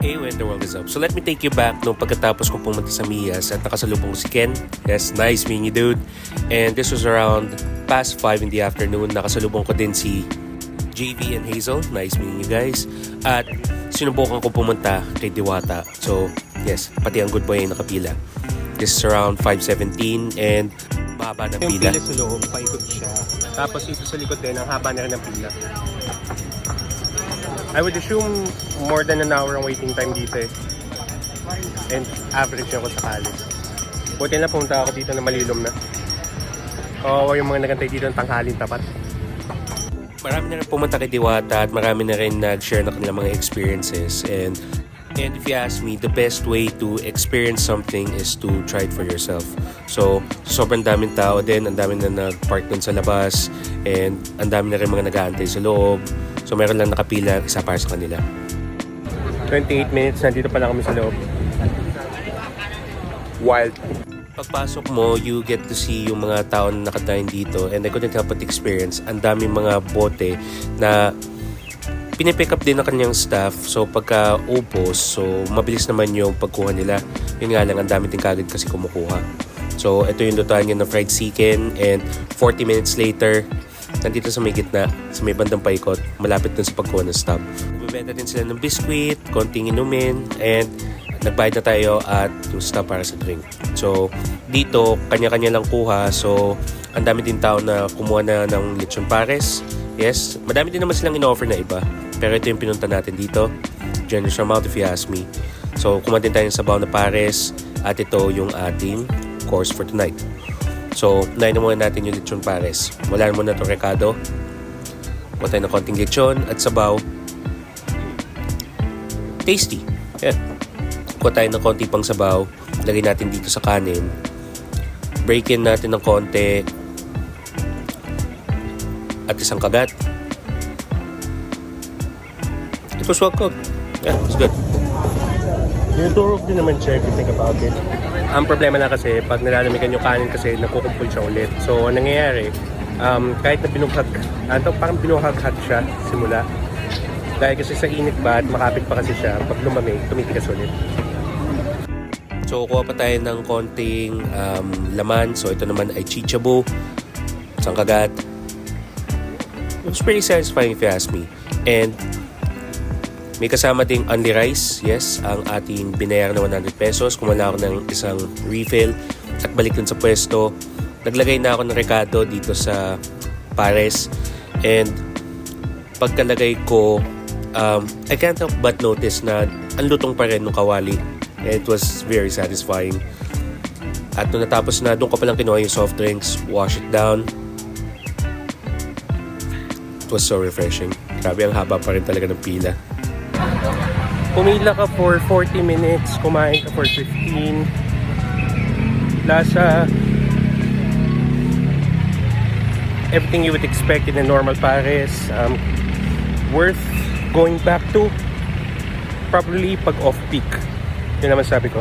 Hey, when the world is up. So let me take you back nung pagkatapos kong pumunta sa Mias at nakasalubong ko si Ken. Yes, nice meeting you, dude. And this was around past 5 in the afternoon. Nakasalubong ko din si JV and Hazel. Nice meeting you guys. At sinubukan ko pumunta kay Diwata. So, yes, pati ang good boy ay nakapila. This is around 5:17 and mahaba ng pila. Yung pila sa loob, paikot siya. Tapos ito sa likod din, ang haba na rin ng pila. I would assume more than an hour ang waiting time dito eh. And average ako sa kalis. Buti na pumunta ako dito na malilom na. Oo, yung mga nagantay dito ng tanghalin tapat. Marami na rin pumunta kay Diwata at marami na rin nag-share na kanilang mga experiences. And if you ask me, the best way to experience something is to try it for yourself. So, sobrang daming tao din, ang dami na nag-park dun sa labas, and ang dami na rin mga nag-aantay sa loob. So, meron lang nakapila, isa para sa kanila. 28 minutes, nandito pa lang kami sa loob. Wild. Pagpasok mo, you get to see yung mga tao na nakadain dito, and I couldn't help but experience, ang daming mga bote na pinipick up din ng kanyang staff. So pagka upos, so mabilis naman yung pagkuha nila. Yun nga lang, ang dami din kagad kasi kumukuha. So ito yung lutuan niya ng fried chicken, and 40 minutes later, nandito sa may gitna, sa may bandang paikot, malapit dun sa pagkuha ng stop. Nagbibenta din sila ng biskwit, konting inumin, and nagbayad na tayo at yung stop para sa drink. So dito, kanya-kanya lang kuha. So ang dami din tao na kumuha na ng lechon pares. Yes, madami din naman silang in-offer na iba. Pero ito yung pinunta natin dito. Generous amount if you ask me. So kumuha din tayo ng sabaw na pares. At ito yung ating course for tonight. So, unahin na muna natin yung lechon pares. Wala na muna itong rekado. Kuha tayo ng konting lechon at sabaw. Tasty. Yan. Kuha tayo ng konti pang sabaw. Lagay natin dito sa kanin. Break in natin ng konti. At isang kagat. It was well cooked. Yeah, it's good. Yung turok din naman siya if you think about it. Ang problema na kasi, pag nilalamigan yung kanin kasi, nakukumpul siya ulit. So, ang nangyayari, kahit na parang binuhag-hag siya simula. Dahil kasi sa init ba at makapit pa kasi siya, pag lumamig, tumitigas ulit. So, kuha pa tayo ng konting laman. So, ito naman ay chichabu. Isang kagat. It was pretty satisfying if you ask me. And may kasama ding only rice. Yes, ang ating binayaran na 100 pesos. Kumala ako ng isang refill at balik dun sa pwesto. Naglagay na ako ng rekado dito sa pares. And pagkalagay ko, I can't help but notice na ang lutong pa rin ng kawali. And it was very satisfying. At nung natapos na, doon ko palang kinuha yung soft drinks, wash it down. It was so refreshing. Grabe, ang haba pa rin talaga ng pila. Pumila ka for 40 minutes, kumain ka for 15. Lasa, everything you would expect in a normal pares. Worth going back to, probably pag off-peak. Yun naman sabi ko.